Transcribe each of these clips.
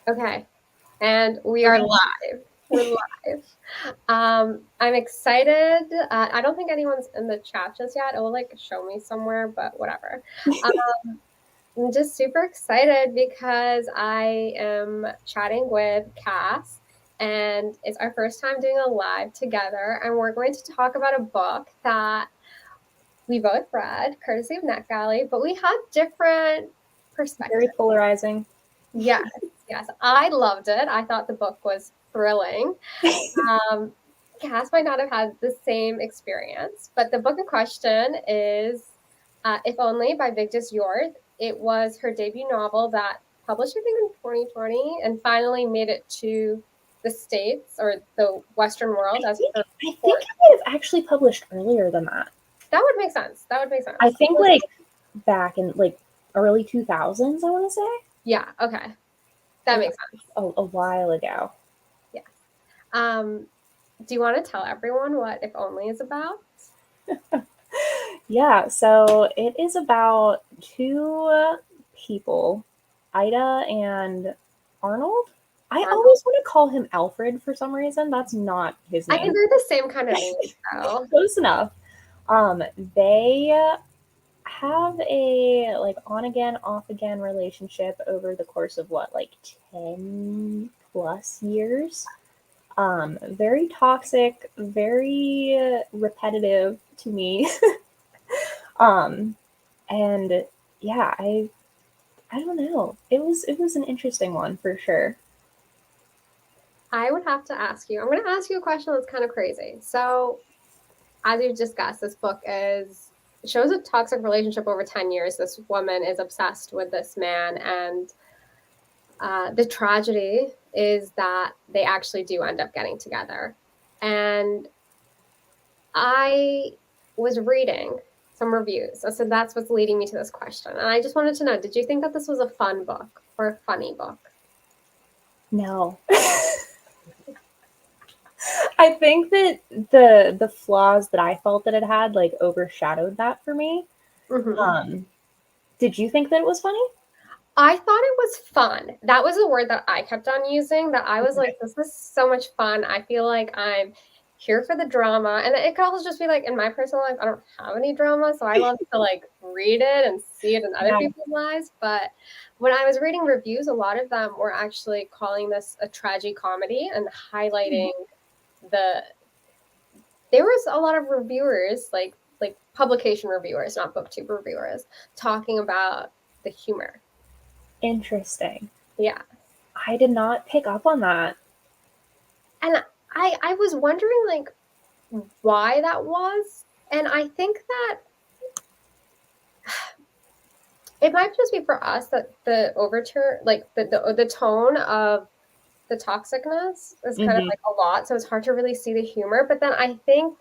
Okay, and we are live. We're live. I'm excited. I don't think anyone's in the chat just yet. It will like show me somewhere, but whatever. I'm just super excited because I am chatting with Cass, and it's our first time doing a live together, and we're going to talk about a book that we both read, courtesy of NetGalley, but we had different perspectives. Very polarizing. Yes, yes. I loved it. I thought the book was thrilling. Cass might not have had the same experience, but the book in question is If Only by Vigdis Hjorth. It was her debut novel that published, I think, in 2020 and finally made it to the States or the Western world I as think her it fourth. might have actually published earlier than that. That would make sense. That would make sense. I think like back in like early 2000s, I want to say. Yeah, okay. That makes sense. A while ago. Yes. Do you want to tell everyone what If Only is about? Yeah, so it is about two people, Ida and Arnold. I always want to call him Alfred for some reason. That's not his I name. think they're the same kind of name, though. Close enough. They have a like on again, off again relationship over the course of what, like 10 plus years. Very toxic, very repetitive to me. um, and yeah, I don't know. It was an interesting one for sure. I would have to ask you. I'm going to ask you a question that's kind of crazy. So, as we've discussed, this book shows a toxic relationship over 10 years. This woman is obsessed with this man, and the tragedy is that they actually do end up getting together. And I was reading some reviews. So that's what's leading me to this question. And I just wanted to know, did you think that this was a fun book or a funny book? No. I think that the flaws that I felt that it had like overshadowed that for me. Mm-hmm. Did you think that it was funny? I thought it was fun. That was the word that I kept on using, that I was like, this is so much fun. I feel like I'm here for the drama. And it could also just be like, in my personal life, I don't have any drama. So I love to like read it and see it in other Yeah. people's lives. But when I was reading reviews, a lot of them were actually calling this a tragicomedy and highlighting the, there was a lot of reviewers, like publication reviewers, not booktube reviewers, talking about the humor. Interesting. Yeah. I did not pick up on that. And I was wondering like why that was. And I think that it might just be for us that the overture, like the tone of the toxicness is kind of like a lot. So it's hard to really see the humor. But then I think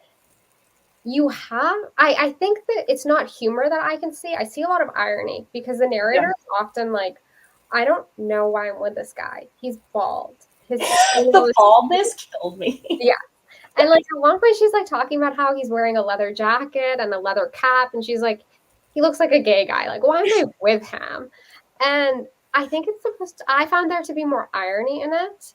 I think that it's not humor that I can see. I see a lot of irony because the narrator is often like, I don't know why I'm with this guy. He's bald. The baldness killed me. Yeah. And like at one point she's like talking about how he's wearing a leather jacket and a leather cap, and she's like, he looks like a gay guy. Like, why am I with him? And I think it's supposed to, I found there to be more irony in it.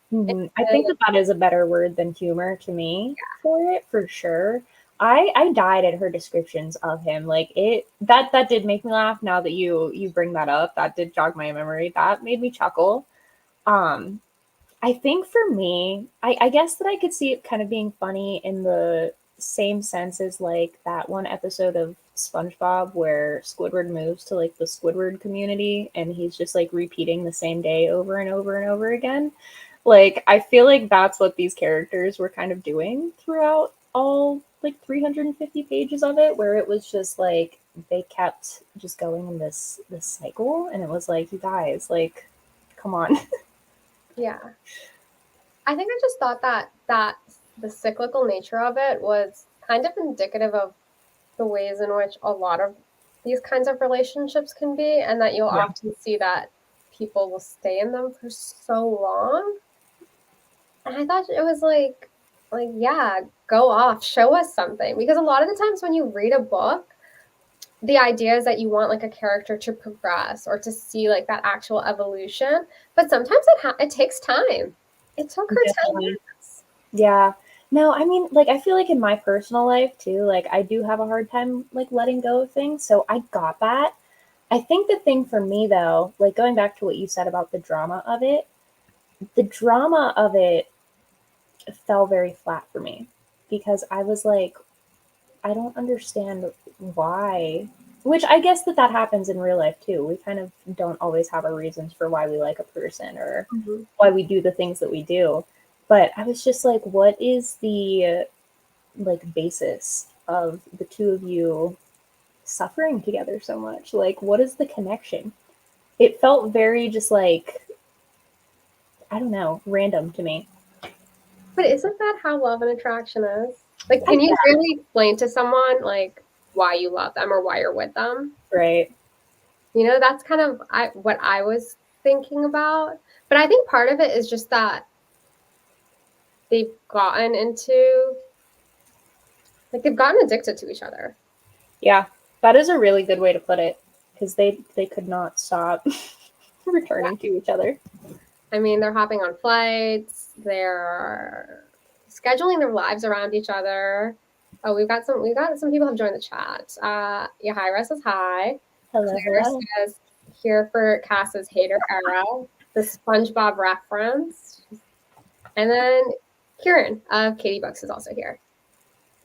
I think that is a better word than humor to me for it, for sure. I died at her descriptions of him. Like that did make me laugh. Now that you bring that up, that did jog my memory. That made me chuckle. I think for me, I guess that I could see it kind of being funny in the same sense as like that one episode of SpongeBob where Squidward moves to like the Squidward community and he's just like repeating the same day over and over and over again. Like I feel like that's what these characters were kind of doing throughout all like 350 pages of it, where it was just like they kept just going in this cycle, and it was like, you guys, like, come on. Yeah. I think I just thought that the cyclical nature of it was kind of indicative of the ways in which a lot of these kinds of relationships can be, and that you'll often see that people will stay in them for so long. And I thought it was like yeah, go off, show us something. Because a lot of the times when you read a book, the idea is that you want like a character to progress or to see like that actual evolution, but sometimes it takes time. It took her 10 Definitely. years. Yeah. No, I mean, like, I feel like in my personal life too, like, I do have a hard time, like, letting go of things. So I got that. I think the thing for me, though, like, going back to what you said about the drama of it fell very flat for me because I was like, I don't understand why. Which I guess that happens in real life too. We kind of don't always have our reasons for why we like a person or Mhm. why we do the things that we do. But I was just like, what is the like basis of the two of you suffering together so much? Like, what is the connection? It felt very just like, I don't know, random to me. But isn't that how love and attraction is? Like, I can you guess, really explain to someone like why you love them or why you're with them? right? You know, that's kind of what I was thinking about. But I think part of it is just that they've gotten into like they've gotten addicted to each other. Yeah, that is a really good way to put it because they could not stop returning to each other. I mean, they're hopping on flights, they're scheduling their lives around each other. Oh, we've got some people have joined the chat. Yahira says hi. Hello, Claire hello. says here for Cass's hater era, the SpongeBob reference. And then Kieran of Katie Books is also here.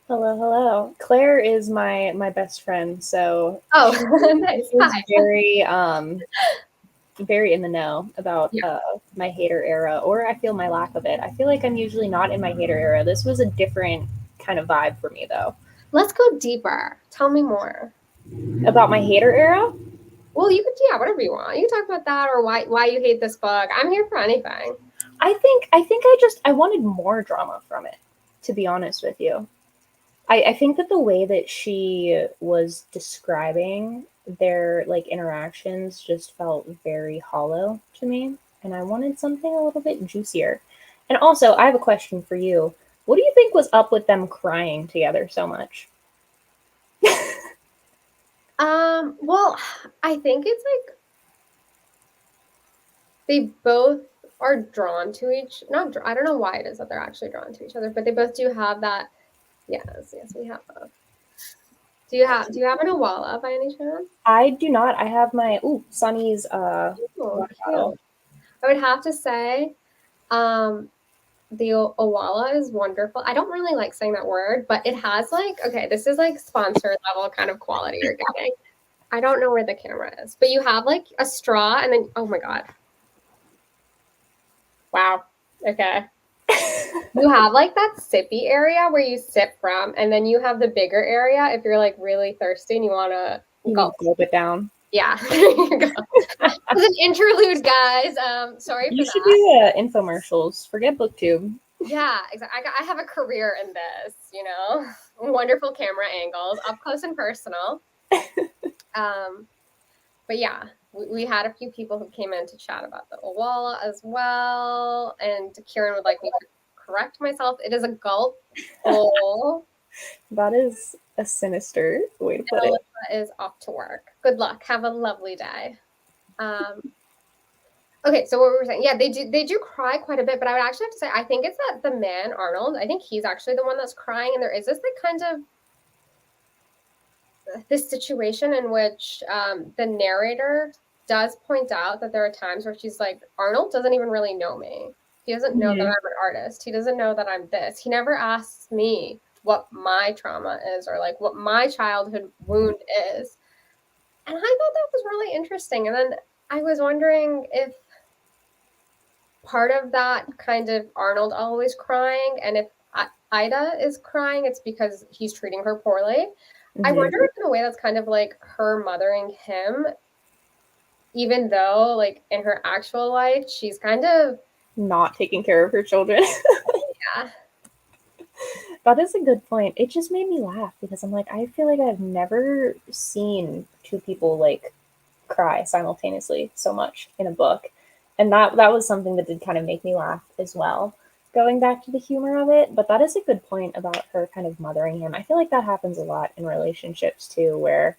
Hello, hello. Claire is my best friend, so Oh, she nice. is Hi. very in the know about Yeah. my hater era, or I feel my lack of it. I feel like I'm usually not in my hater era. This was a different kind of vibe for me, though. Let's go deeper. Tell me more. About my hater era, Well, you could, yeah, whatever you want. You can talk about that or why you hate this book. I'm here for anything. I think I wanted more drama from it, to be honest with you. I think that the way that she was describing their like interactions just felt very hollow to me, and I wanted something a little bit juicier. And also, I have a question for you. What do you think was up with them crying together so much? Well, I think it's like they both are drawn to not I don't know why it is that they're actually drawn to each other, but they both do have that. Yes, we have both. Do you have an Awala by any chance? I do not. I have my Sunny's Oh, water bottle. cute. I would have to say, um, the Awala is wonderful. I don't really like saying that word, but it has like, okay, this is like sponsor level kind of quality you're getting. I don't know where the camera is, but you have like a straw and then, oh my God. Wow. Okay. You have like that sippy area where you sip from, and then you have the bigger area if you're like really thirsty and you want to You gulp. need to gulp it down. Yeah. There you go. That was an interlude, guys. Sorry for You should that. do infomercials. Forget BookTube. Yeah, exactly. I have a career in this, wonderful camera angles, up close and personal. But yeah, we had a few people who came in to chat about the Owala as well. And Kieran would like me to correct myself. It is a gulp full. That is a sinister way to put And it. Alyssa is off to work. Good luck. Have a lovely day. Um, okay, so what we were saying, yeah, they do cry quite a bit, but I would actually have to say I think it's that the man Arnold. I think he's actually the one that's crying, and there is this like kind of this situation in which the narrator does point out that there are times where she's like, Arnold doesn't even really know me. He doesn't know that I'm an artist. He doesn't know that I'm this. He never asks me what my trauma is or like what my childhood wound is. And I thought that was really interesting. And then I was wondering if part of that kind of Arnold always crying, and if Ida is crying, it's because he's treating her poorly. I Mm-hmm. wonder if in a way that's kind of like her mothering him, even though like in her actual life, she's kind of, Not taking care of her children. yeah. That is a good point. It just made me laugh because I'm like, I feel like I've never seen two people like cry simultaneously so much in a book. And that was something that did kind of make me laugh as well. Going back to the humor of it, but that is a good point about her kind of mothering him. I feel like that happens a lot in relationships too, where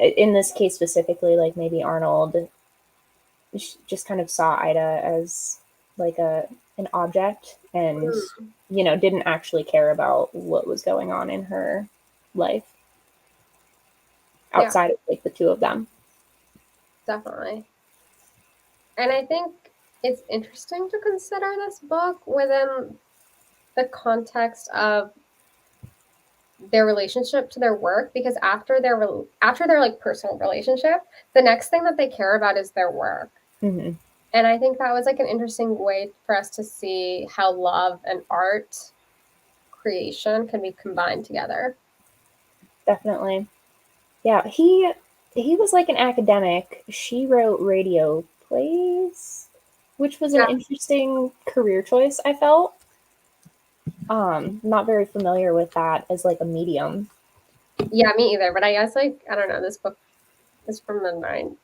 in this case specifically, like maybe Arnold just kind of saw Ida as like an object and didn't actually care about what was going on in her life Yeah, outside of like the two of them. definitely. And I think it's interesting to consider this book within the context of their relationship to their work, because after their like personal relationship, the next thing that they care about is their work. Mm-hmm. And I think that was like an interesting way for us to see how love and art creation can be combined together. Definitely. Yeah, he was like an academic. She wrote radio plays, which was an Yeah, interesting career choice, I felt. Not very familiar with that as like a medium. yeah, me either. But I guess like I don't know. This book is from their 90s.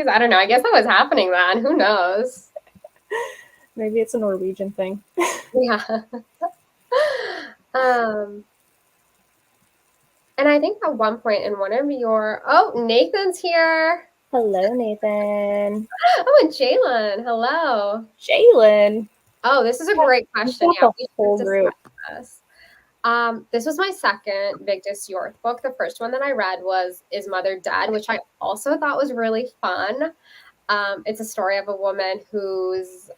I don't know. I guess that was happening then. Who knows? Maybe it's a Norwegian thing. Yeah. um, and I think at one point in one of your Nathan's here. Hello, Nathan. Oh, and Jalen. Hello. Jalen. Oh, this is a great You've question. got Yeah, the we should whole discuss group. this. This was my second Vigdis Hjorth book. The first one that I read was Is Mother Dead, which I also thought was really fun. It's a story of a woman who's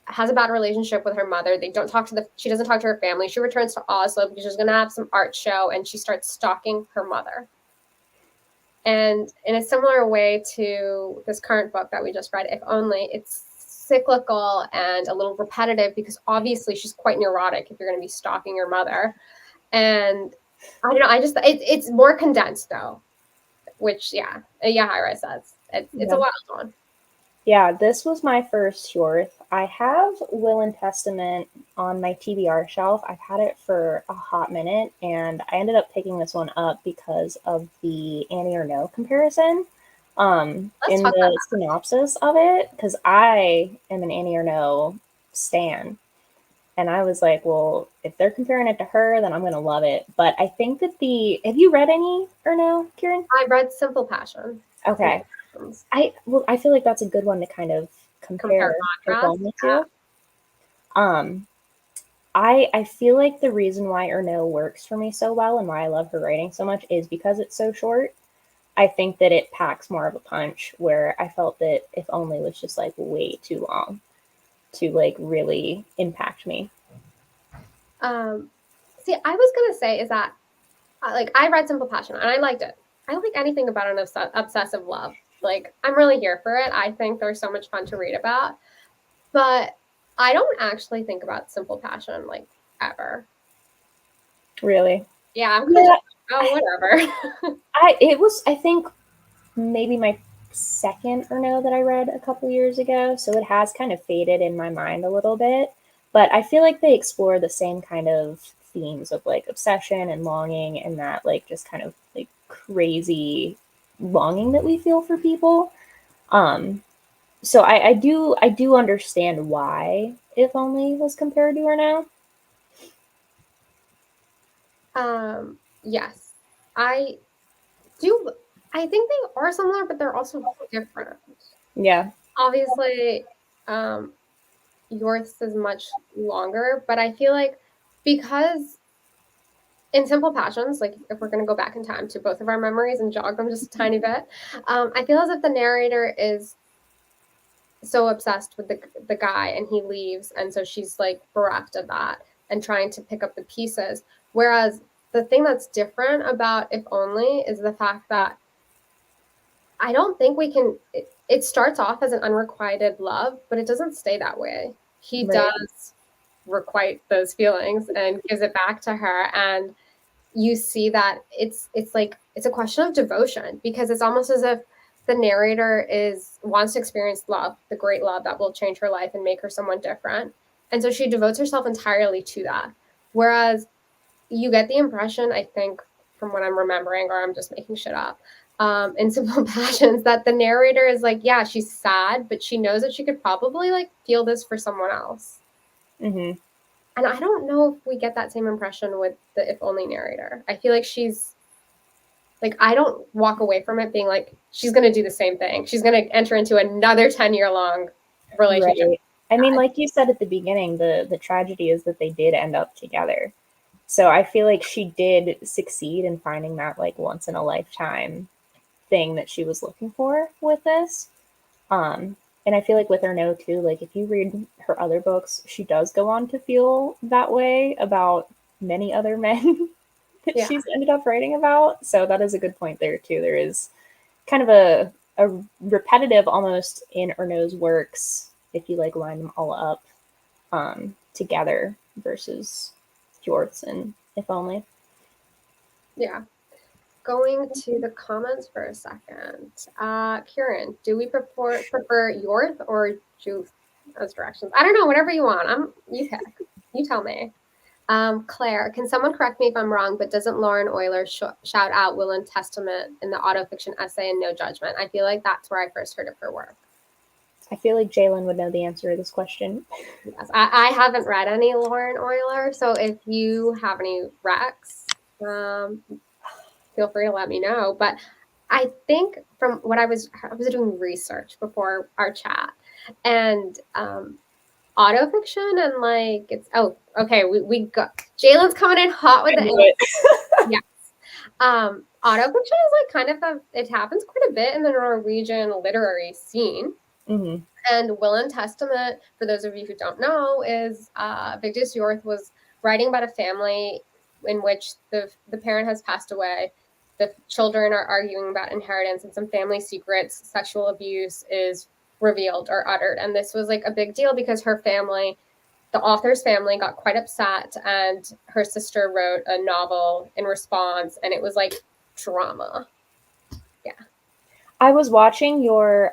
has a bad relationship with her mother. She doesn't talk to her family. She returns to Oslo because she's gonna have some art show, and she starts stalking her mother. And in a similar way to this current book that we just read, If Only, it's cyclical and a little repetitive because obviously she's quite neurotic if you're going to be stalking your mother. And I don't know, it's more condensed though, which Hira says it's a wild one. Yeah, this was my first Hjorth. I have Will and Testament on my TBR shelf. I've had it for a hot minute, and I ended up picking this one up because of the Annie or No comparison in the synopsis of it, because I am an Annie or No stan. And I was like, well, if they're comparing it to her, then I'm going to love it. But I think that have you read any or no, Kiran? I read Simple Passion. Okay. I feel like that's a good one to kind of compare only to. I feel like the reason why Erno works for me so well and why I love her writing so much is because it's so short. I think that it packs more of a punch, where I felt that If Only was just like way too long to like really impact me. See, I was gonna say is that like I read Simple Passion and I liked it. I don't think anything about an obsessive love. Like I'm really here for it. I think there's so much fun to read about, but I don't actually think about Simple Passion like ever. Really? Yeah, I'm kind of whatever. I think maybe my second or no that I read a couple years ago, so it has kind of faded in my mind a little bit. But I feel like they explore the same kind of themes of like obsession and longing, and that like just kind of like crazy longing that we feel for people. So I do understand why If Only was compared to her now. Yes, I do. I think they are similar, but they're also different. Yeah. Obviously, yours is much longer, but I feel like because in Simple Passions, like if we're going to go back in time to both of our memories and jog them just a tiny bit, I feel as if the narrator is so obsessed with the guy and he leaves, and so she's like bereft of that and trying to pick up the pieces. Whereas the thing that's different about If Only is the fact that I don't think we can. It starts off as an unrequited love, but it doesn't stay that way. He does requite those feelings and gives it back to her, and you see that it's like it's a question of devotion, because it's almost as if the narrator wants to experience love, the great love that will change her life and make her someone different, and so she devotes herself entirely to that. Whereas you get the impression, I think, from what I'm remembering, or I'm just making shit up, in Simple Passions, that the narrator is like, yeah, she's sad, but she knows that she could probably like feel this for someone else. Mm-hmm. And I don't know if we get that same impression with the If Only narrator. I feel like she's Like, I don't walk away from it being like, she's going to do the same thing. She's going to enter into another 10-year-long relationship. Right. I mean, like you said at the beginning, the tragedy is that they did end up together. So I feel like she did succeed in finding that like once in a lifetime thing that she was looking for with this. And I feel like with her no too, like if you read her other books, she does go on to feel that way about many other men that Yeah. she's ended up writing about. So that is a good point there too. There is kind of a repetitive almost in Ernaux's works if you like line them all up together versus Hjorth's and If Only. Yeah. Going to the comments for a second. Kiran, do we prefer Hjorth or Juth as directions? I don't know, whatever you want. You pick. You tell me. Claire, can someone correct me if I'm wrong, but doesn't Lauren Euler shout out Will and Testament in the autofiction essay in No Judgment? I feel like that's where I first heard of her work. I feel like Jalen would know the answer to this question. Yes, I haven't read any Lauren Euler, so if you have any recs, feel free to let me know. But I think from what I was doing research before our chat, and autofiction and like it's okay, we got Jalen's coming in hot with the yes. Autofiction is like kind of it happens quite a bit in the Norwegian literary scene. Mm-hmm. And Will and Testament, for those of you who don't know, is Vigdis Hjorth was writing about a family in which the parent has passed away. The children are arguing about inheritance and some family secrets, sexual abuse is revealed or uttered. And this was like a big deal because her family, the author's family, got quite upset, and her sister wrote a novel in response, and it was like drama. Yeah. I was watching your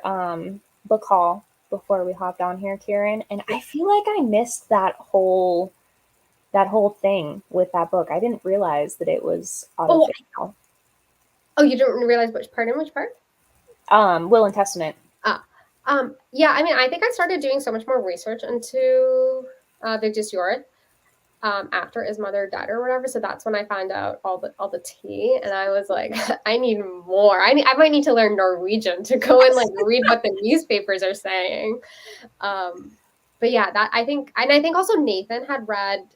book haul before we hopped on here, Kiran, and I feel like I missed that whole thing with that book. I didn't realize that it was autofictional. Oh, you didn't realize which part? Will and Testament. Yeah, I mean, I think I started doing so much more research into Vigdis Hjorth after his mother died or whatever. So that's when I found out all the tea, and I was like, I need more. I might need to learn Norwegian to go and like read what the newspapers are saying. But yeah, that I think also Nathan had read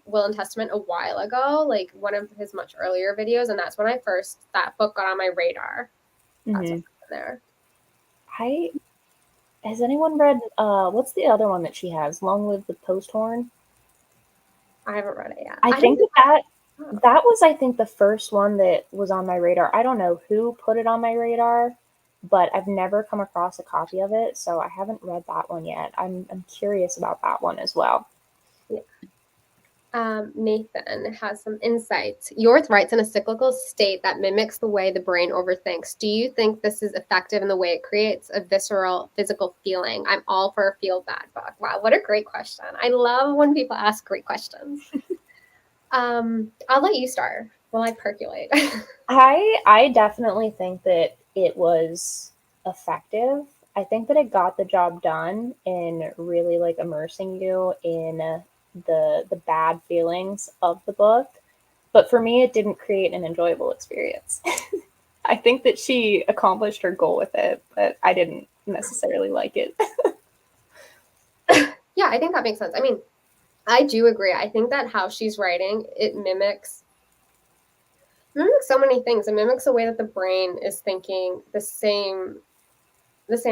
Will and Testament a while ago, like one of his much earlier videos, and that's when that book got on my radar. That's what happened there. Has anyone read what's the other one that she has? Long Live the Post Horn? I haven't read it yet. I think that was, I think, the first one that was on my radar. I don't know who put it on my radar, but I've never come across a copy of it, so I haven't read that one yet. I'm curious about that one as well. Yeah. Nathan has some insights. Hjorth writes in a cyclical state that mimics the way the brain overthinks. Do you think this is effective in the way it creates a visceral, physical feeling? I'm all for a feel-bad book. Wow, what a great question. I love when people ask great questions. I'll let you start while I percolate. I definitely think that it was effective. I think that it got the job done in really like immersing you in the bad feelings of the book. But for me, it didn't create an enjoyable experience. I think that she accomplished her goal with it, but I didn't necessarily like it. Yeah, I think that makes sense. I mean, I do agree. I think that how she's writing, it mimics so many things. It mimics the way that the brain is thinking the same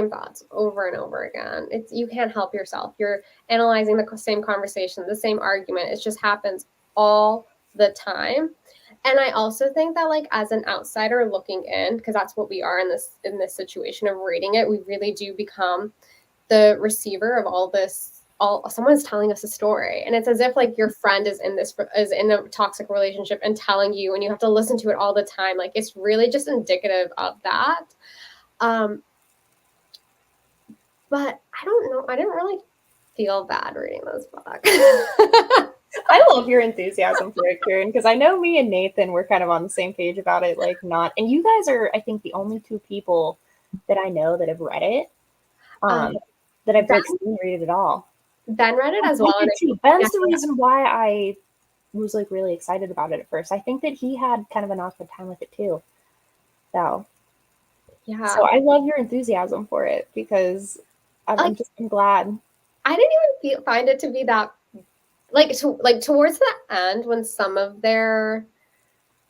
thoughts over and over again. You can't help yourself. You're analyzing the same conversation, the same argument. It just happens all the time. And I also think that like as an outsider looking in, because that's what we are in this situation of reading it, we really do become the receiver of all this. Someone's telling us a story, and it's as if like your friend is in a toxic relationship and telling you, and you have to listen to it all the time. Like it's really just indicative of that. But I don't know. I didn't really feel bad reading this book. I love your enthusiasm for it, Karen, because I know me and Nathan were kind of on the same page about it. Like and you guys are, I think, the only two people that I know that have read it. That I've like seen read it at all. Ben read it as well. Ben's the reason why I was like really excited about it at first. I think that he had kind of an awkward time with it too. So, Yeah. I love your enthusiasm for it because Like, I'm glad. I didn't even find it to be that like towards the end when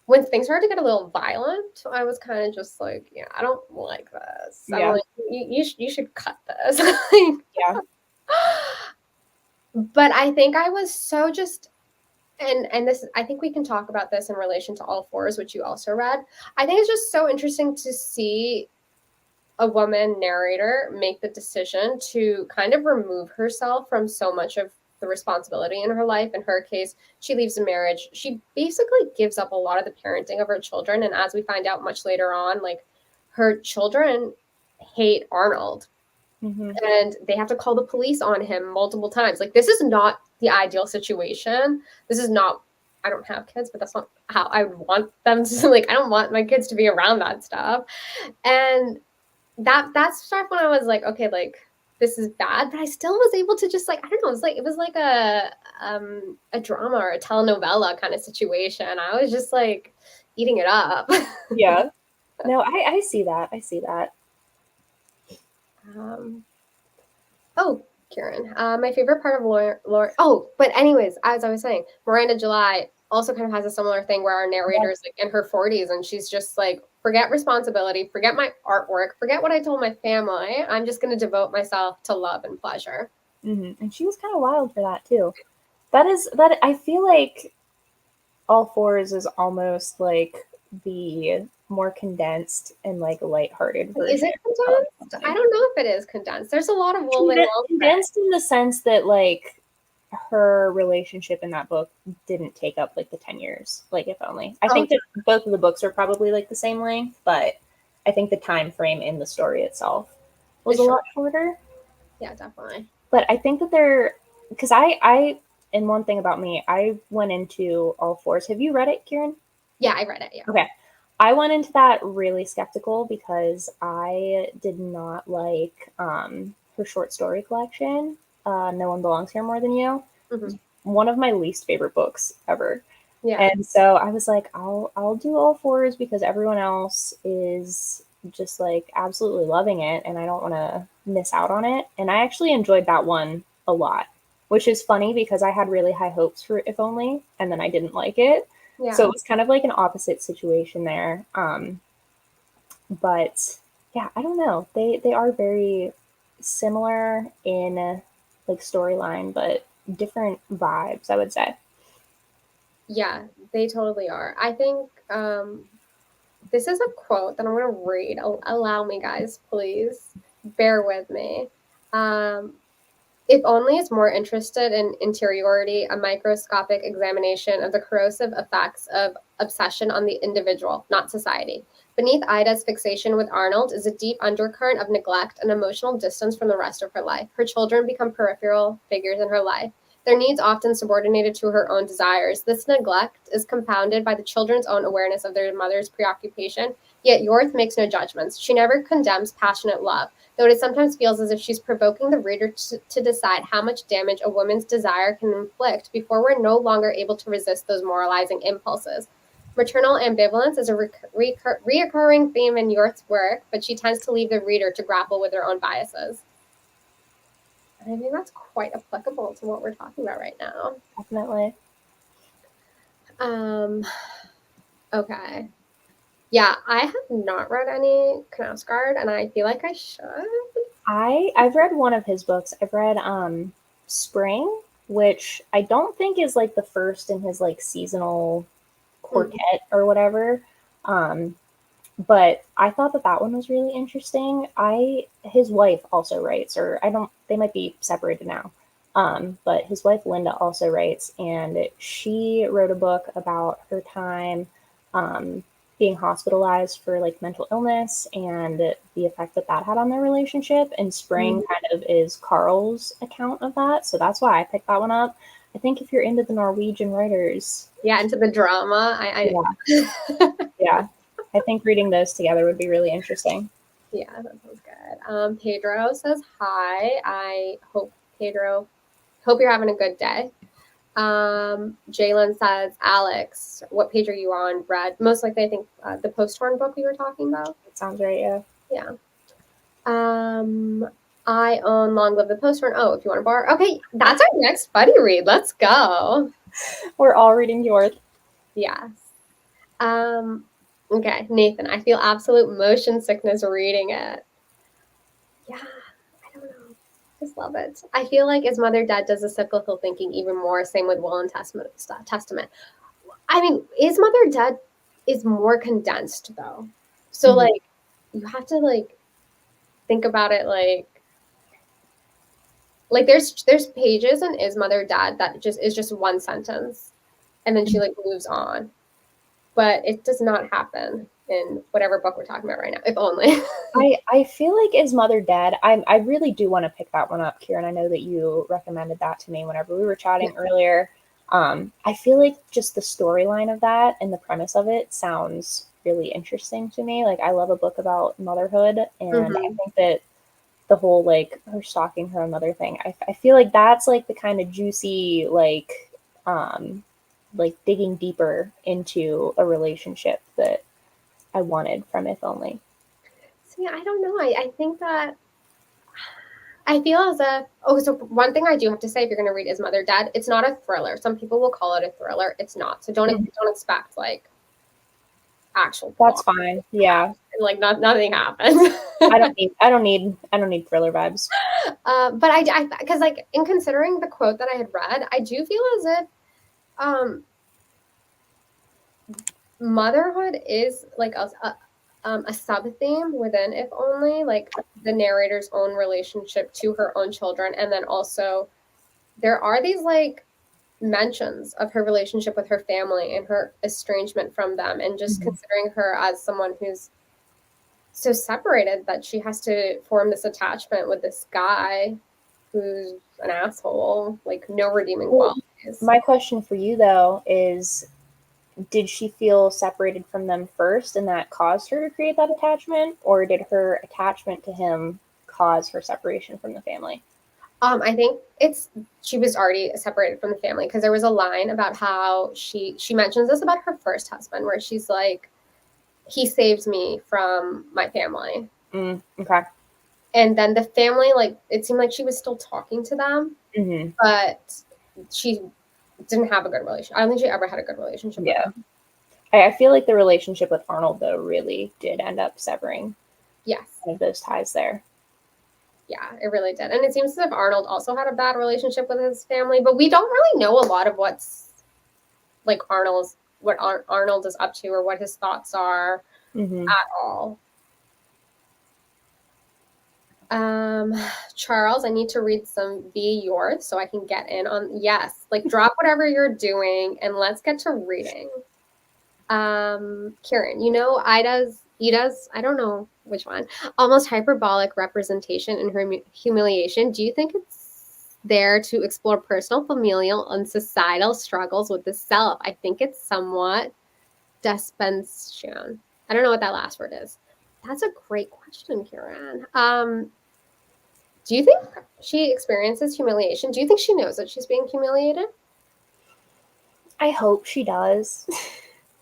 when things started to get a little violent, I was kind of just like, yeah, I don't like this. I'm Yeah. like, you should cut this. Like, Yeah. but I think I was so just and this I think we can talk about this in relation to All Fours, which you also read. I think it's just so interesting to see a woman narrator make the decision to kind of remove herself from so much of the responsibility in her life. In her case, she leaves a marriage. She basically gives up a lot of the parenting of her children. And as we find out much later on, like her children hate Arnold Mm-hmm. and they have to call the police on him multiple times. Like, this is not the ideal situation. This is not, I don't have kids, but that's not how I would want them to, like, I don't want my kids to be around that stuff. And that's stuff when I was like, okay, like this is bad, but I still was able to just like, I don't know, it was like a drama or a telenovela kind of situation. I was just like eating it up. Yeah. No, I see that. I see that. um, oh, Karen, my favorite part of Laura. Oh, but anyways, as I was saying, Miranda July also kind of has a similar thing where our narrator is like in her 40s and she's just like, forget responsibility, forget my artwork, forget what I told my family. I'm just going to devote myself to love and pleasure. Mm-hmm. And she was kind of wild for that too. That is that I feel like All Fours is almost like the more condensed and like lighthearted Is version it of condensed? I something. don't know if it is condensed. There's a lot of woven okay. Condensed in the sense that like her relationship in that book didn't take up like the 10 years, like if only. I Oh, think that both of the books are probably like the same length, but I think the time frame in the story itself was a sure. lot shorter. Yeah, definitely. But I think that they're because I and one thing about me, I went into All Fours. Have you read it, Kieran? Yeah, I read it. Yeah. Okay. I went into that really skeptical because I did not like her short story collection, No One Belongs Here More Than You. It was Hmm. one of my least favorite books ever. Yeah. And so I was like, I'll do All Fours because everyone else is just like absolutely loving it and I don't want to miss out on it. And I actually enjoyed that one a lot, which is funny because I had really high hopes for If Only and then I didn't like it. So Yeah. it was kind of like an opposite situation there. But yeah, I don't know. They are very similar in like storyline, but different vibes, I would say. Yeah, they totally are. I think this is a quote that I'm going to read. Allow me, guys, please. Bear with me. Um, If Only is more interested in interiority, a microscopic examination of the corrosive effects of obsession on the individual, not society. Beneath Ida's fixation with Arnold is a deep undercurrent of neglect and emotional distance from the rest of her life. Her children become peripheral figures in her life, their needs often subordinated to her own desires. This neglect is compounded by the children's own awareness of their mother's preoccupation, yet Hjorth makes no judgments. She never condemns passionate love, though it sometimes feels as if she's provoking the reader to decide how much damage a woman's desire can inflict before we're no longer able to resist those moralizing impulses. Maternal ambivalence is a reoccurring theme in Hjorth's work, but she tends to leave the reader to grapple with their own biases. And I think that's quite applicable to what we're talking about right now. Definitely. Um, okay. Yeah, I have not read any Knausgaard, and I feel like I should. I've read one of his books. I've read Spring, which I don't think is like the first in his like seasonal quartet or whatever. Um, but I thought that that one was really interesting. I his wife also writes, or I don't. They might be separated now. But his wife Linda also writes, and she wrote a book about her time um, being hospitalized for like mental illness and the effect that that had on their relationship. And Spring kind of is Carl's account of that, so that's why I picked that one up. I think if you're into the Norwegian writers, Yeah, into the drama. yeah, yeah, I think reading those together would be really interesting. Yeah, that sounds good. Pedro says hi. I hope Pedro, hope you're having a good day. Jalen says, Alex, what page are you on? Read most likely, I think, the post-torn book we were talking about. That sounds right. Yeah. Yeah. I own Long Live the Post-torn. Oh, if you want to borrow. Okay, that's our next buddy read. Let's go. We're all reading Hjorth. Yes. Okay, Nathan, I feel absolute motion sickness reading it. Yeah, I don't know. Just love it. I feel like Is Mother Dead does the cyclical thinking even more. Same with Will and Testament. I mean, Is Mother Dead is more condensed though. So like you have to like think about it like there's pages in Is Mother Dead that just is just one sentence and then she like moves on. But it does not happen in whatever book we're talking about right now, if only. I feel like Is Mother Dead? I really do want to pick that one up, Kiran. I know that you recommended that to me whenever we were chatting earlier. I feel like just the storyline of that and the premise of it sounds really interesting to me. Like I love a book about motherhood, and I think that the whole like her stalking her mother thing, I feel like that's like the kind of juicy like digging deeper into a relationship that I wanted from If Only. See, I don't know. I think that I feel as if so one thing I do have to say if you're gonna read Is Mother Dead, it's not a thriller. Some people will call it a thriller. It's not. So don't expect like actual plot. That's fine. Yeah. Like nothing happens. I don't need thriller vibes. But I because like in considering the quote that I had read, I do feel as if motherhood is like a sub theme within If Only, like the narrator's own relationship to her own children, and then also there are these like mentions of her relationship with her family and her estrangement from them, and just considering her as someone who's so separated that she has to form this attachment with this guy who's an asshole, like no redeeming qualities. My question for you though is, did she feel separated from them first and that caused her to create that attachment, or did her attachment to him cause her separation from the family? I think she was already separated from the family, because there was a line about how she mentions this about her first husband, where she's like, he saved me from my family. Okay. And then the family, like, it seemed like she was still talking to them, but she didn't have a good relationship. I don't think she ever had a good relationship with them. I feel like the relationship with Arnold, though, really did end up severing yes one of those ties there. Yeah, it really did. And it seems as if Arnold also had a bad relationship with his family, but we don't really know a lot of what's like what Arnold is up to or what his thoughts are at all. Charles, I need to read some V. Hjorth so I can get in on, yes, like drop whatever you're doing and let's get to reading. Kiran, you know, Ida's, I don't know which one, almost hyperbolic representation in her humiliation. Do you think it's there to explore personal, familial, and societal struggles with the self? I think it's somewhat despension. I don't know what that last word is. That's a great question, Kiran. Do you think she experiences humiliation? Do you think she knows that she's being humiliated? I hope she does.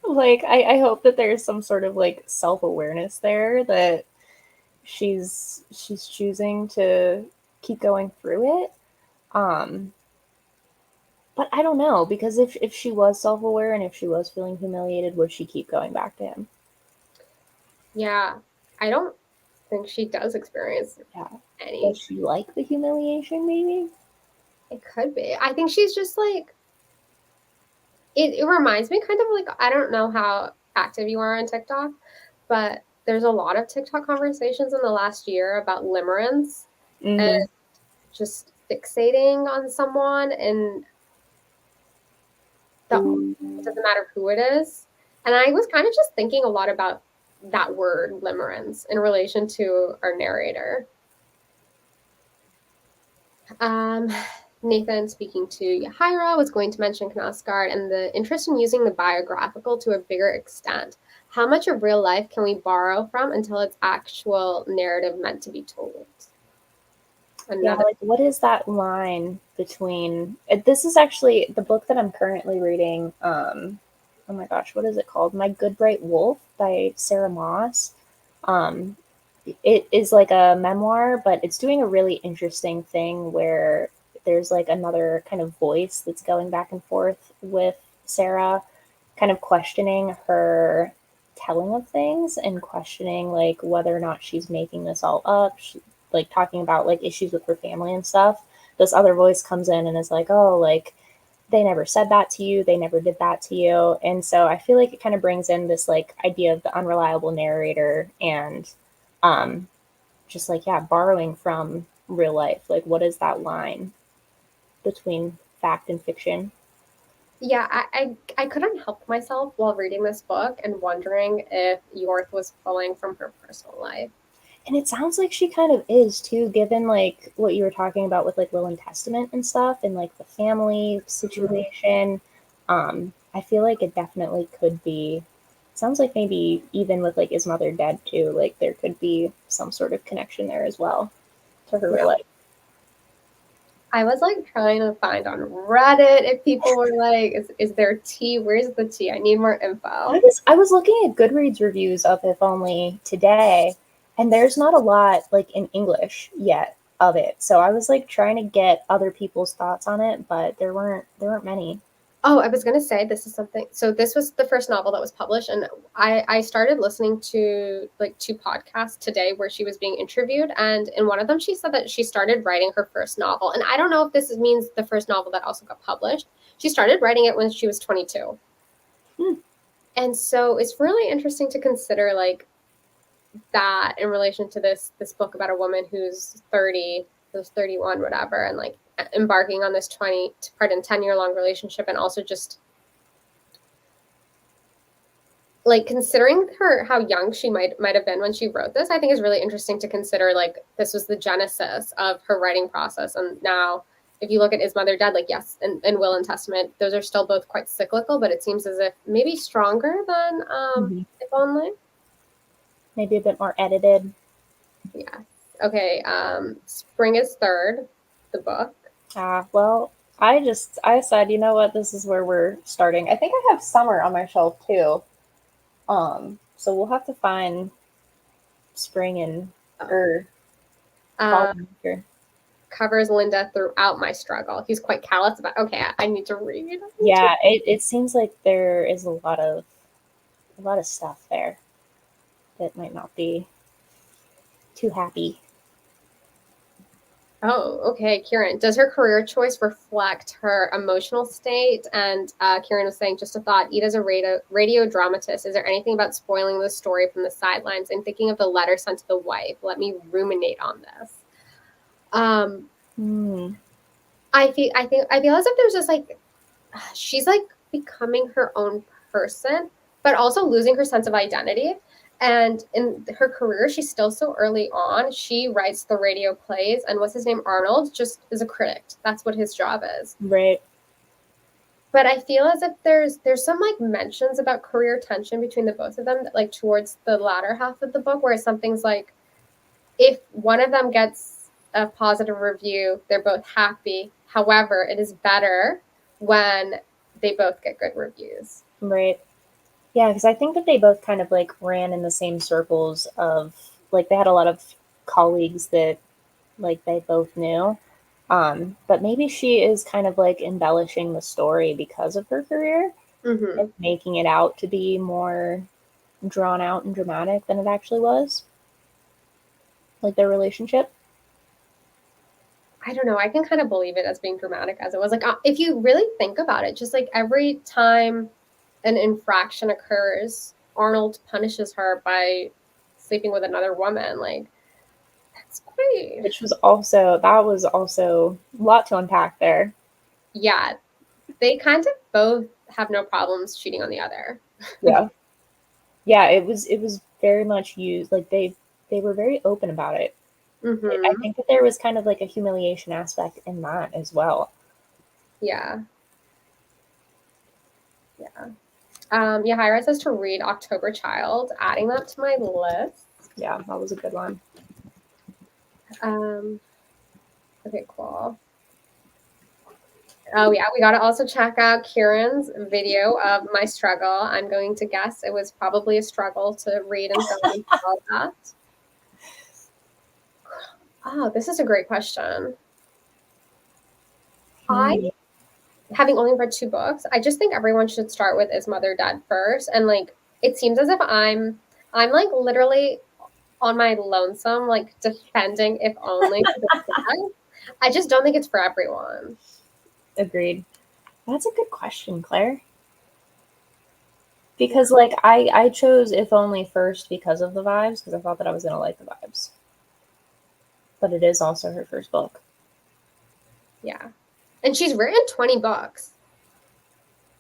Like, I hope that there's some sort of like self-awareness there, that she's choosing to keep going through it. But I don't know, because if she was self-aware and if she was feeling humiliated, would she keep going back to him? Yeah, I don't think she does experience any. Does she like the humiliation, maybe? It could be. I think she's just like, it reminds me kind of like, I don't know how active you are on TikTok, but there's a lot of TikTok conversations in the last year about limerence and just fixating on someone, and it doesn't matter who it is. And I was kind of just thinking a lot about that word limerence in relation to our narrator. Nathan, speaking to Yahira, was going to mention Knausgaard and the interest in using the biographical to a bigger extent. How much of real life can we borrow from until it's actual narrative meant to be told? Yeah, another. like what is that line between this is actually the book that I'm currently reading. Oh my gosh, what is it called? My Good Bright Wolf by Sarah Moss. Um, it is like a memoir, but it's doing a really interesting thing where there's like another kind of voice that's going back and forth with Sarah, kind of questioning her telling of things and questioning like whether or not she's making this all up. Like talking about like issues with her family and stuff. This other voice comes in and is like, "Oh, like they never said that to you, they never did that to you." And so I feel like it kind of brings in this like idea of the unreliable narrator and um just like yeah, borrowing from real life. Like what is that line between fact and fiction? Yeah, I couldn't help myself while reading this book and wondering if Yorth was pulling from her personal life. And it sounds like she kind of is too, given like what you were talking about with like Will and Testament and stuff and like the family Mhm. situation. I feel like it definitely could be sounds like maybe even with like Is Mother Dead too, like there could be some sort of connection there as well to her real Yeah. life. I was like trying to find on Reddit if people were like, is there tea? Where's the tea? I need more info. I was looking at Goodreads reviews of If Only today, and there's not a lot like in English yet of it. So I was like trying to get other people's thoughts on it, but there weren't many. Oh, I was gonna say this is something. So this was the first novel that was published, and I started listening to like two podcasts today where she was being interviewed, and in one of them she said that she started writing her first novel, and I don't know if this means the first novel that also got published. She started writing it when she was 22, Hmm. and so it's really interesting to consider like that in relation to this book about a woman who's 30, who's 31, whatever, and like embarking on this 10-year long relationship, and also just like considering her how young she might have been when she wrote this. I think is really interesting to consider like this was the genesis of her writing process, and now if you look at Is Mother Dead, like yes, and Will and Testament, those are still both quite cyclical, but it seems as if maybe stronger than Mhm. If Only. Maybe a bit more edited. Yeah. Okay. Spring is Third, the book. Well, I said, you know what, this is where we're starting. I think I have summer on my shelf too. So we'll have to find spring and Oh. or fall Uh, and winter. Covers Linda throughout my struggle. He's quite callous about. Okay, I need to read. I need to. Yeah, it seems like there is a lot of stuff there that might not be too happy. Oh, okay, Kiran. Does her career choice reflect her emotional state? And Kiran was saying, just a thought, Eat as a radio dramatist. Is there anything about spoiling the story from the sidelines? And thinking of the letter sent to the wife. Let me ruminate on this. Um, Hmm. I feel as if there's just like she's like becoming her own person, but also losing her sense of identity. And in her career, she's still so early on. She writes the radio plays, and what's his name, Arnold, just is a critic. That's what his job is. Right. But I feel as if there's some like mentions about career tension between the both of them, like towards the latter half of the book, where something's like if one of them gets a positive review, they're both happy. However, it is better when they both get good reviews. Right. Yeah, because I think that they both kind of like ran in the same circles of like they had a lot of colleagues that like they both knew. But maybe she is kind of like embellishing the story because of her career Mm-hmm. and making it out to be more drawn out and dramatic than it actually was, like their relationship. I don't know. I can kind of believe it as being dramatic as it was. Like, if you really think about it, just like every time an infraction occurs, Arnold punishes her by sleeping with another woman. Like, that's quite, That was also a lot to unpack there. yeah, they kind of both have no problems cheating on the other. Yeah. Yeah, it was very much used like they were very open about it. I Mm-hmm. think that there was kind of like a humiliation aspect in that as well. Yeah. Yeah. Yeah, Hyra says to read October Child, adding that to my list. Yeah, that was a good one. Um, Okay, cool. Oh yeah, we gotta also check out Kieran's video of my struggle. I'm going to guess it was probably a struggle to read and film and all that. Oh, this is a great question. I, having only read 2 books, I just think everyone should start with Is Mother Dead first. And like, it seems as if I'm like literally on my lonesome, like defending If Only to the death. I just don't think it's for everyone. Agreed. That's a good question, Claire. Because like I chose If Only first because of the vibes, because I thought that I was gonna like the vibes. But it is also her first book. Yeah. And she's written 20 books.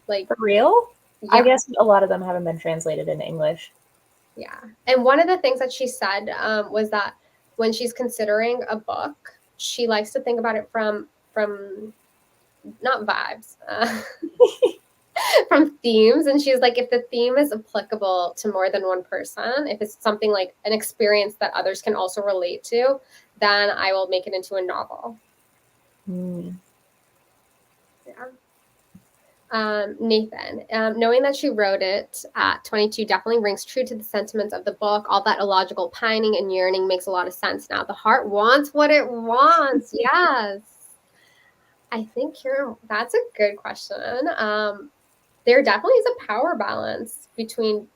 Like, for real? yeah. I guess a lot of them haven't been translated into English. Yeah. And one of the things that she said was that when she's considering a book, she likes to think about it from not vibes, from themes. And she's like, if the theme is applicable to more than one person, if it's something like an experience that others can also relate to, then I will make it into a novel. Mm. Yeah. Nathan, knowing that she wrote it at 22 definitely rings true to the sentiments of the book. All that illogical pining and yearning makes a lot of sense now. The heart wants what it wants. Yes. I think that's a good question. There definitely is a power balance between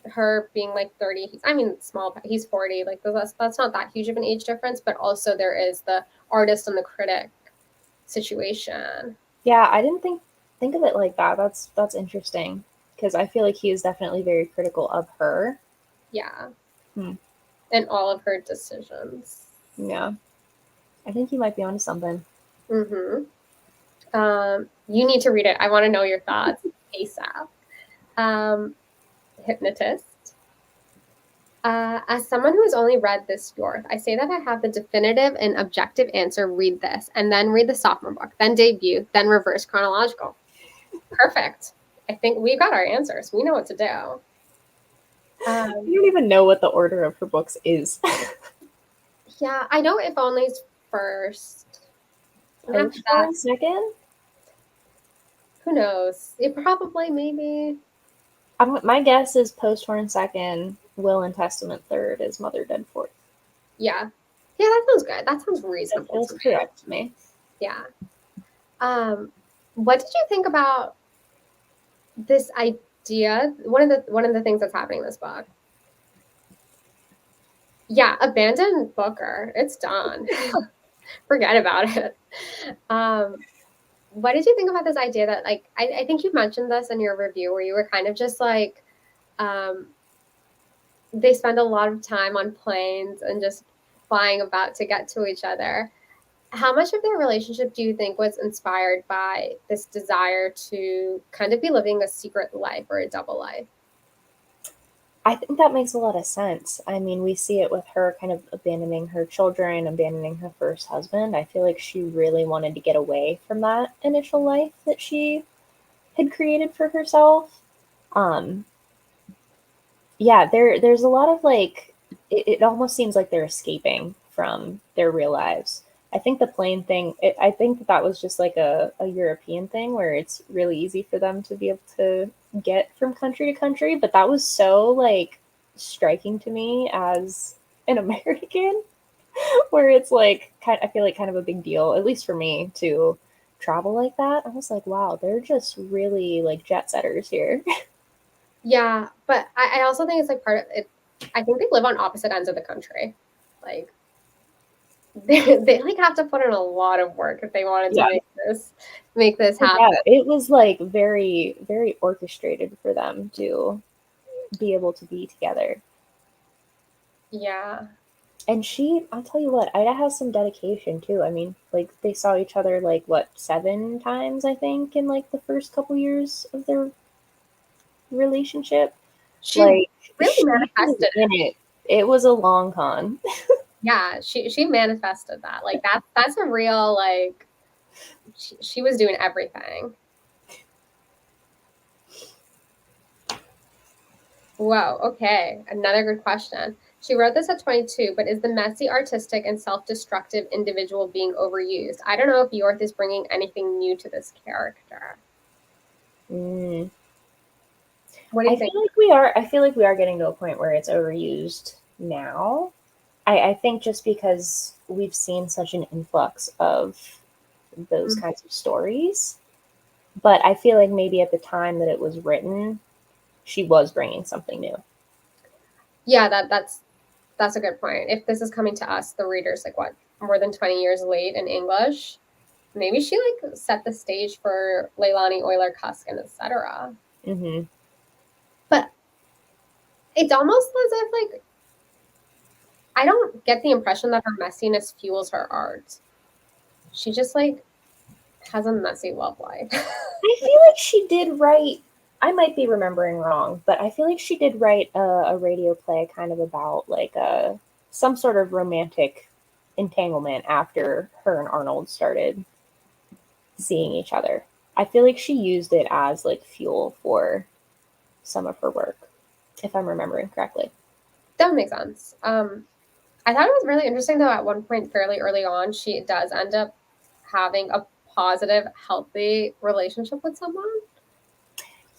her being like 30. He's 40. Like that's not that huge of an age difference, but also there is the artist and the critic situation. Yeah, I didn't think of it like that. That's interesting because I feel like he is definitely very critical of her. Yeah. Hmm. And all of her decisions. Yeah. I think you might be onto something. Mm-hmm. You need to read it. I want to know your thoughts ASAP. Hypnotist. As someone who has only read this Hjorth, I say that I have the definitive and objective answer. Read this, and then read the sophomore book, then debut, then reverse chronological. Perfect. I think we got our answers. We know what to do. I don't even know what the order of her books is. Yeah, I know If Only's first. Post second? Who knows? It probably, maybe. My guess is Post Horn second, Will and Testament third, is Mother Dead fourth. Yeah. Yeah, that sounds good. That sounds reasonable. That feels correct to me. Yeah. What did you think about this idea? One of the things that's happening in this book. Yeah, abandon Booker. It's done. Forget about it. What did you think about this idea that, like, I think you mentioned this in your review where you were kind of just like, they spend a lot of time on planes and just flying about to get to each other. How much of their relationship do you think was inspired by this desire to kind of be living a secret life or a double life? I think that makes a lot of sense. I mean, we see it with her kind of abandoning her children, abandoning her first husband. I feel like she really wanted to get away from that initial life that she had created for herself. Um, yeah, there's a lot of like it almost seems like they're escaping from their real lives. I think the plane thing, I think that was just like a European thing where it's really easy for them to be able to get from country to country, but that was so like striking to me as an American, where it's like I feel like kind of a big deal, at least for me, to travel like that. I was like, wow, they're just really like jet setters here. Yeah, but I also think it's like part of it. I think they live on opposite ends of the country. Like they like have to put in a lot of work if they wanted to make this happen. Yeah, it was like very, very orchestrated for them to be able to be together. Yeah. And I'll tell you what, Ida has some dedication too. I mean, like they saw each other like what, 7 times, I think, in like the first couple years of their relationship. She Like really she was manifested in it. It was a long con. Yeah, she manifested that. Like that's a real like she was doing everything. Whoa, okay. Another good question. She wrote this at 22, but is the messy, artistic, and self-destructive individual being overused? I don't know if Hjorth is bringing anything new to this character. Mm. What do you think? I feel like we are getting to a point where it's overused now. I think just because we've seen such an influx of those kinds of stories. But I feel like maybe at the time that it was written, she was bringing something new. Yeah, that's a good point. If this is coming to us, the readers, like what, more than 20 years late in English, maybe she like set the stage for Leilani, Euler, Kusk, and etc. Mm-hmm. But it's almost as if like I don't get the impression that her messiness fuels her art. She just like has a messy love life. I feel like she did write. I might be remembering wrong, but I feel like she did write a radio play kind of about like some sort of romantic entanglement after her and Arnold started seeing each other. I feel like she used it as like fuel for some of her work, if I'm remembering correctly. That would make sense. I thought it was really interesting though. At one point, fairly early on, she does end up having a positive, healthy relationship with someone.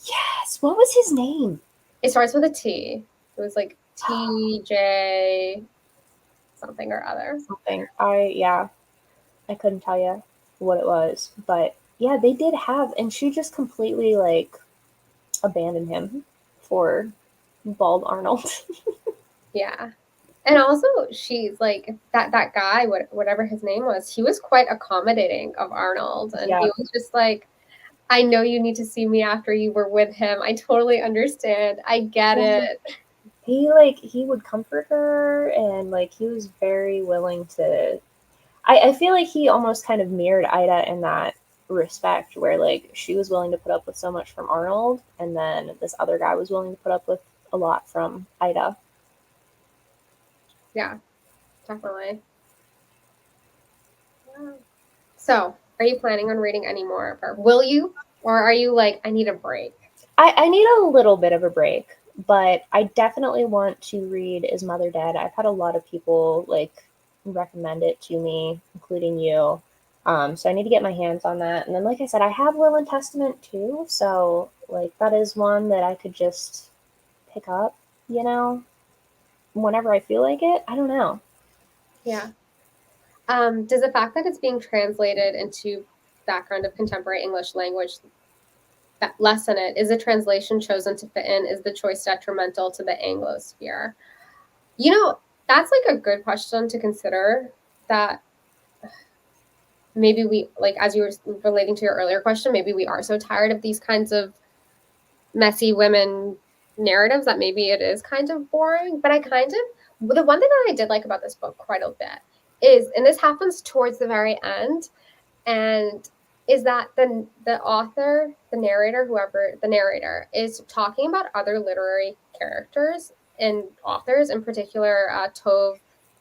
Yes. What was his name? It starts with a T. It was like TJ something or other. Something. I couldn't tell you what it was, but yeah, they did have, and she just completely like abandoned him for bald Arnold. Yeah. And also she's like that guy, whatever his name was, he was quite accommodating of Arnold. And Yeah, he was just like, I know you need to see me after you were with him. I totally understand. I get it. he would comfort her, and like he was very willing to. I feel like he almost kind of mirrored Ida in that respect, where like she was willing to put up with so much from Arnold, and then this other guy was willing to put up with a lot from Ida. Yeah, definitely. Yeah. So, are you planning on reading any more of her? Will you? Or are you like, I need a break? I need a little bit of a break, but I definitely want to read Is Mother Dead? I've had a lot of people like recommend it to me, including you. So I need to get my hands on that. And then, like I said, I have Will and Testament too. So like that is one that I could just pick up, you know, whenever I feel like it. I don't know. Yeah. Does the fact that it's being translated into background of contemporary English language that lessen it? Is a translation chosen to fit in? Is the choice detrimental to the Anglosphere? You know, that's like a good question to consider. That maybe we, like, as you were relating to your earlier question, maybe we are so tired of these kinds of messy women narratives that maybe it is kind of boring. But I kind of, the one thing that I did like about this book quite a bit is, and this happens towards the very end, and is that the author, the narrator, whoever the narrator is talking about other literary characters and authors, in particular Tove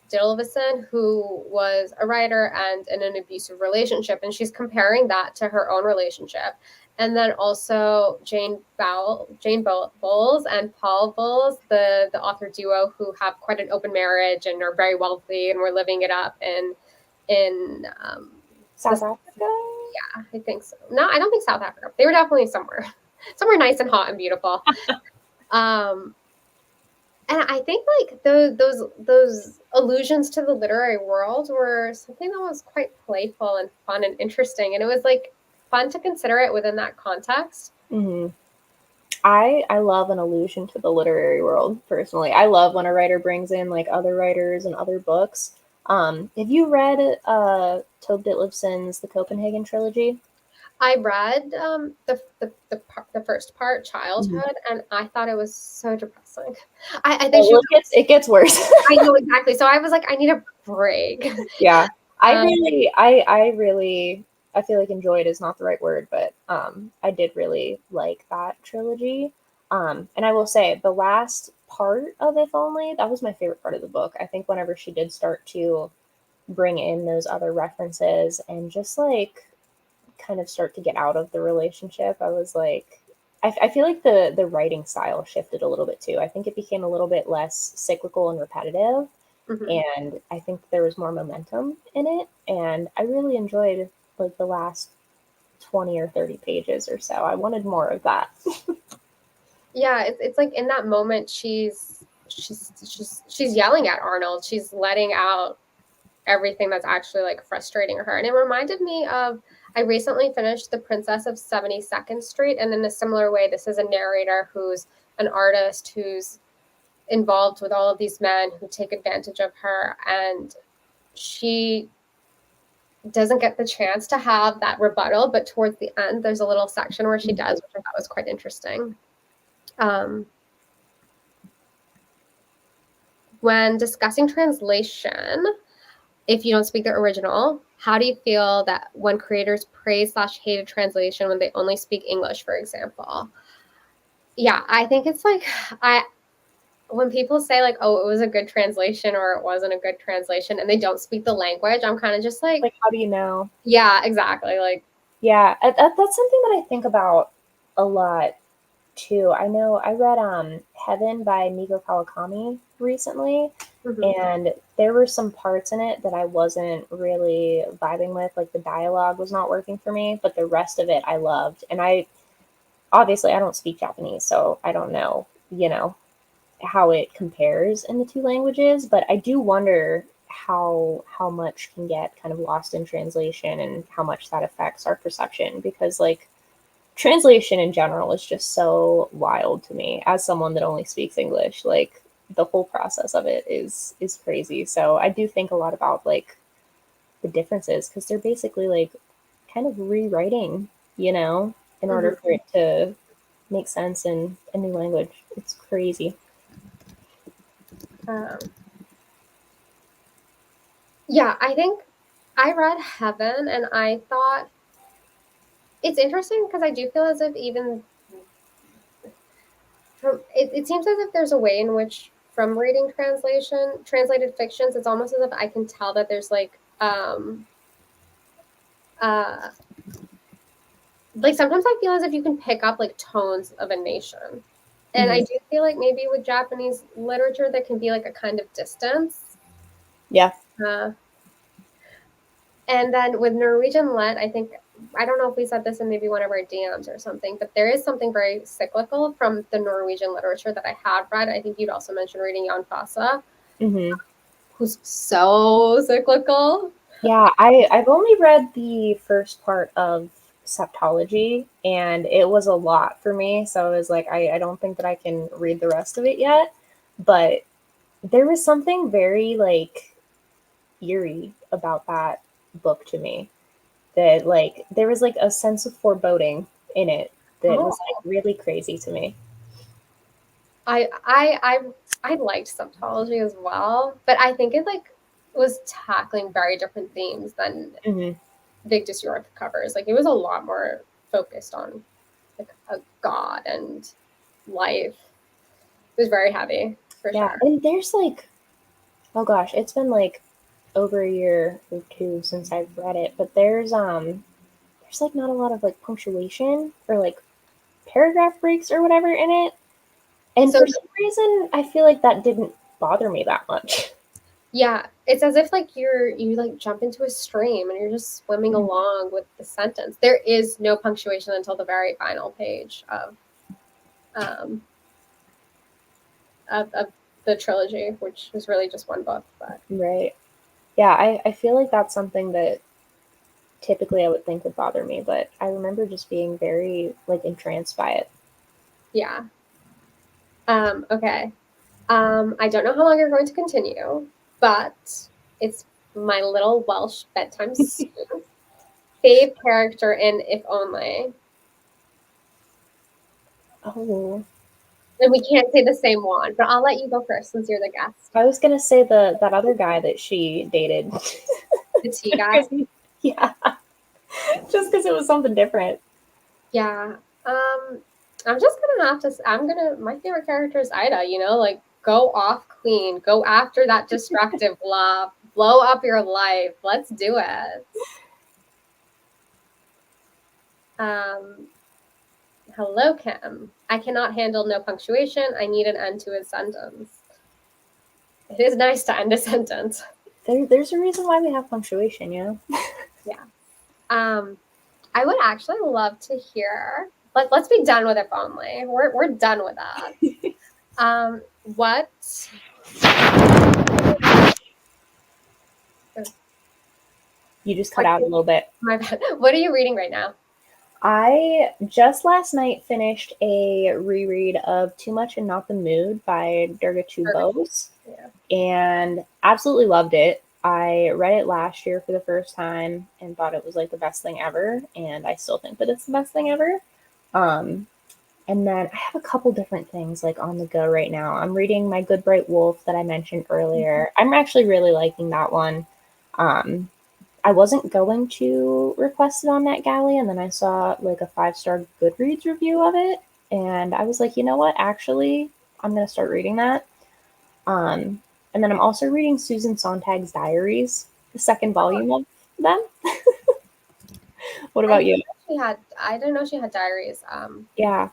Ditlevsen, who was a writer and in an abusive relationship, and she's comparing that to her own relationship. And then also Jane Bowles and Paul Bowles, the author duo who have quite an open marriage and are very wealthy and were living it up in South Africa? yeah, I think so. No, I don't think South Africa. They were definitely somewhere, somewhere nice and hot and beautiful. And I think like those allusions to the literary world were something that was quite playful and fun and interesting, and it was like fun to consider it within that context. Mm-hmm. I love an allusion to the literary world personally. I love when a writer brings in like other writers and other books. Have you read Tove Ditlevsen's The Copenhagen trilogy? I read the first part, childhood, and I thought it was so depressing. I think she. Well, it gets worse. I know exactly. So I was like, I need a break. Yeah, Um, I feel like enjoyed is not the right word, but I did really like that trilogy. And I will say the last part of If Only, that was my favorite part of the book. I think whenever she did start to bring in those other references and just like kind of start to get out of the relationship, I was like, I feel like the writing style shifted a little bit too. I think it became a little bit less cyclical and repetitive, Mhm. and I think there was more momentum in it. And I really enjoyed like the last 20 or 30 pages or so. I wanted more of that. Yeah, it's like in that moment she's yelling at Arnold. She's letting out everything that's actually like frustrating her. And it reminded me of I recently finished The Princess of 72nd Street, and in a similar way, this is a narrator who's an artist who's involved with all of these men who take advantage of her, and she doesn't get the chance to have that rebuttal, but towards the end there's a little section where she does, which I thought was quite interesting. um, when discussing translation, if you don't speak the original, how do you feel that when creators praise slash hate a translation when they only speak English, for example? Yeah, I think it's like I when people say like, oh, it was a good translation or it wasn't a good translation and they don't speak the language, I'm kind of just like, Like, how do you know? yeah, exactly. Like, Yeah, that's something that I think about a lot too. I know I read Heaven by Migo Kawakami recently, mhm. and there were some parts in it that I wasn't really vibing with. Like the dialogue was not working for me, but the rest of it I loved. And I obviously I don't speak Japanese, so I don't know, how it compares in the two languages, but I do wonder how much can get kind of lost in translation and how much that affects our perception, because like translation in general is just so wild to me as someone that only speaks English. Like the whole process of it is crazy. So I do think a lot about like the differences, because they're basically like kind of rewriting, in order Mhm. for it to make sense in a new language. It's crazy. Um, yeah, I think I read Heaven and I thought it's interesting because I do feel as if even it seems as if there's a way in which from reading translated fictions, it's almost as if I can tell that there's uh like sometimes I feel as if you can pick up like tones of a nation. And I Hmm. do feel like maybe with Japanese literature there can be like a kind of distance. Yeah. Uh, and then with Norwegian Let, I think I don't know if we said this in maybe one of our DMs or something, but there is something very cyclical from the Norwegian literature that I have read. I think you'd also mentioned reading Jan Fosse, Hmm. who's so cyclical. Yeah, I've only read the first part of Septology, and it was a lot for me. So I was like, I don't think that I can read the rest of it yet. But there was something very like eerie about that book to me. That like there was like a sense of foreboding in it that Oh, was like really crazy to me. I I I I liked Septology as well, but I think it like was tackling very different themes than Hmm. Vigdis Hjorth covers. Like it was a lot more focused on like a god and life. It was very heavy for Yeah, sure. and there's like, oh gosh, it's been like over a year or two since I've read it, but there's like not a lot of like punctuation or like paragraph breaks or whatever in it. And So for some reason, I feel like that didn't bother me that much. yeah, it's as if like you like jump into a stream and you're just swimming along with the sentence. There is no punctuation until the very final page um of the trilogy, which was really just one book. But Right. Yeah, I feel like that's something that typically I would think would bother me, but I remember just being very like entranced by it. yeah. Okay. I don't know how long you're going to continue, but it's my little Welsh bedtime soon. Fave character in If Only. Oh, And we can't say the same one, but I'll let you go first since you're the guest. I was gonna say the that other guy that she dated. The tea Just guy. 'cause yeah, just because it was something different. Yeah. I'm just gonna have to. I'm gonna. My favorite character is Ida. Like go off, queen. Go after that destructive love. Blow up your life. Let's do it. Um, Hello, Kim. I cannot handle no punctuation. I need an end to a sentence. It is nice to end a sentence. There's a reason why we have punctuation, you know? Yeah. I would actually love to hear. Let's be done with If Only. We're done with that. What? You just cut out a little bit. My bad. What are you reading right now? I just last night finished a reread of Too Much and Not the Mood by Durga Bose, Yeah. and absolutely loved it. I read it last year for the first time and thought it was like the best thing ever, and I still think that it's the best thing ever. And then I have a couple different things like on the go right now. I'm reading My Good Bright Wolf that I mentioned earlier. I'm actually really liking that one. Um, I wasn't going to request it on NetGalley, and then I saw like a 5-star Goodreads review of it, and I was like, you know what? Actually, I'm gonna start reading that. And then I'm also reading Susan Sontag's Diaries, the second volume of them. What about you? I didn't know she had diaries. Yeah.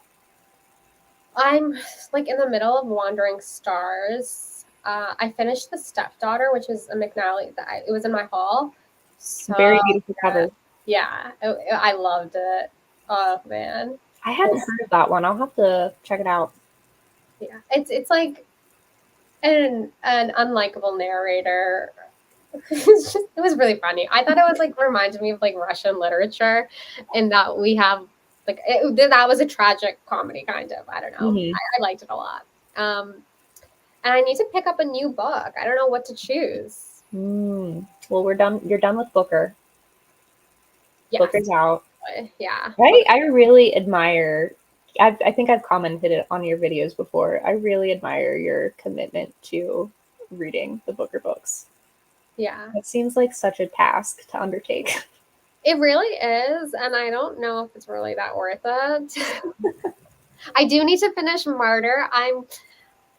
I'm like in the middle of Wandering Stars. I finished The Stepdaughter, which is a McNally. It was in my haul. So Very beautiful cover. Yeah, I loved it. Oh man, I hadn't heard of that one. I'll have to check it out. Yeah, it's like an unlikable narrator. It was really funny. I thought it was like reminded me of like Russian literature, in that we have like that was a tragic comedy kind of. I don't know. Mm-hmm. I liked it a lot. And I need to pick up a new book. I don't know what to choose. Well, we're done. You're done with Booker. Yes. Booker's out. Yeah. Right? I really admire. I think I've commented it on your videos before. I really admire your commitment to reading the Booker books. Yeah. It seems like such a task to undertake. It really is, and I don't know if it's really that worth it. I do need to finish Martyr. I'm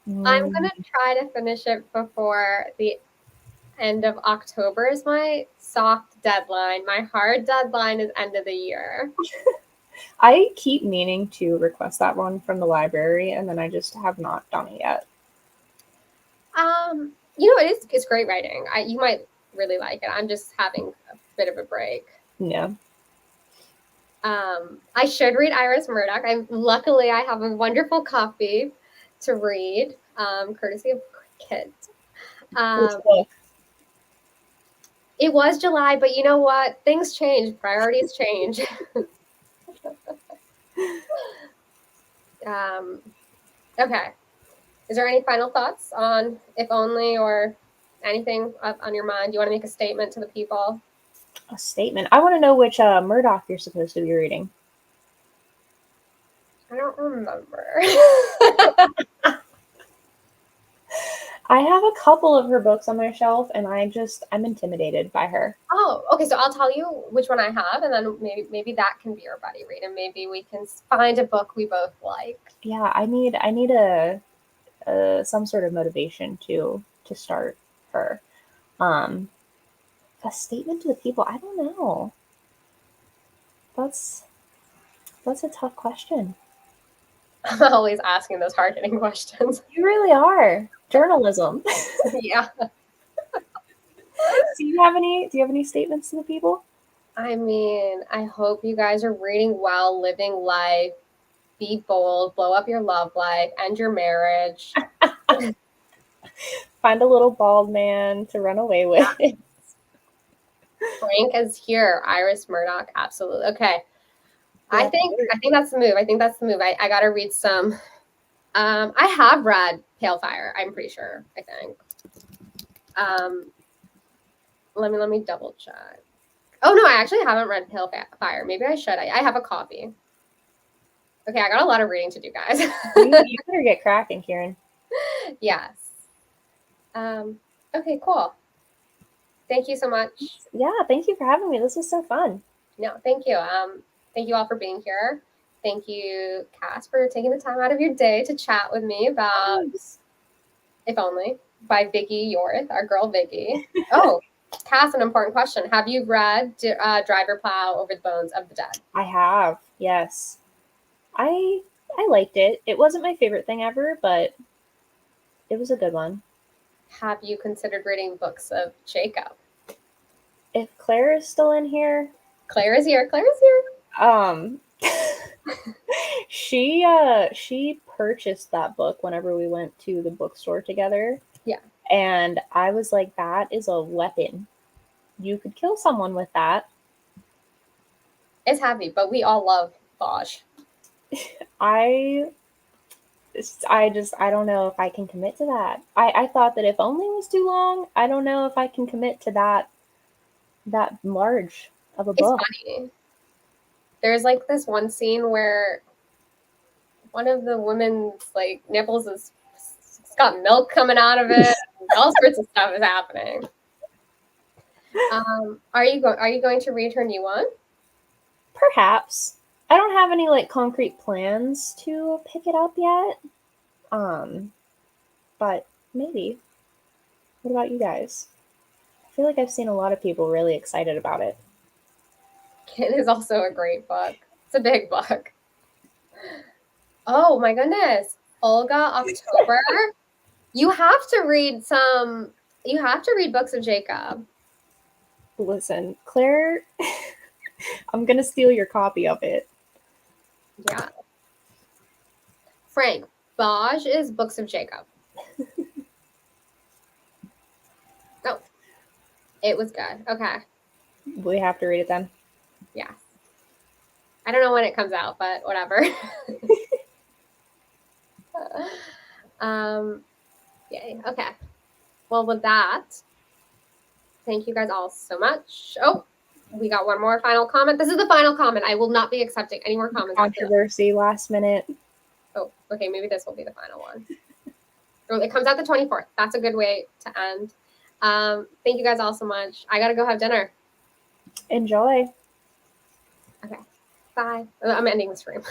gonna try to finish it before the end of October is my soft deadline. My hard deadline is end of the year. I keep meaning to request that one from the library, and then I just have not done it yet. It's great writing. You might really like it. I'm just having a bit of a break. Yeah. I should read Iris Murdoch. Luckily I have a wonderful copy to read, courtesy of Kit. It was July, but you know what? Things change. Priorities change. Okay. Is there any final thoughts on If Only, or anything on your mind? Do you want to make a statement to the people? A statement. I want to know which Murdoch you're supposed to be reading. I don't remember. I have a couple of her books on my shelf, and I'm intimidated by her. Oh, okay. So I'll tell you which one I have, and then maybe that can be your buddy read, and maybe we can find a book we both like. Yeah, I need a some sort of motivation to start her. A statement to the people. I don't know. That's a tough question. I'm always asking those hard-hitting questions. You really are. Journalism. Yeah. Do you have any statements to the people? I mean, I hope you guys are reading well, living life, be bold, blow up your love life, end your marriage. Find a little bald man to run away with. Frank is here. Iris Murdoch, absolutely. Okay. I think that's the move. I gotta read some. I have read Pale Fire, I'm pretty sure, I think. Let me double check. Oh no, I actually haven't read Pale Fire. Maybe I should. I have a copy. Okay, I got a lot of reading to do, guys. You better get cracking, Kiran. Yes. Okay, cool. Thank you so much. Yeah, thank you for having me. This was so fun. No, thank you. Thank you all for being here. Thank you, Cass, for taking the time out of your day to chat with me about If Only by Vigdis Hjorth, our girl Viggy. Oh, Cass, an important question. Have you read Drive or Plow Over the Bones of the Dead? I have, yes. I liked it. It wasn't my favorite thing ever, but it was a good one. Have you considered reading books of Jacob? If Claire is still in here, Claire is here. Claire is here. um she purchased that book whenever we went to the bookstore together. Yeah. And I was like, that is a weapon. You could kill someone with that. It's heavy, but we all love Bosch. I I don't know if I can commit to that. I thought that if only was too long, I don't know if I can commit to that large of a It's book. funny. There's like this one scene where one of the women's like nipples is it's got milk coming out of it. All sorts of stuff is happening. Are you going to read her new one? Perhaps. I don't have any like concrete plans to pick it up yet. But maybe. What about you guys? I feel like I've seen a lot of people really excited about it. It is also a great book. It's a big book. Oh my goodness. Olga, October. You have to read books of Jacob. Listen, Claire, I'm gonna steal your copy of it. Yeah. Frank, Baj is books of Jacob. Oh, it was good. Okay. We have to read it then. Yeah. I don't know when it comes out, but whatever. Yay. Okay. Well, with that, thank you guys all so much. Oh, we got one more final comment. This is the final comment. I will not be accepting any more comments. Controversy, last minute. Oh, okay. Maybe this will be the final one. Oh, it comes out the 24th. That's a good way to end. Thank you guys all so much. I got to go have dinner. Enjoy. Okay. Bye. I'm ending the stream.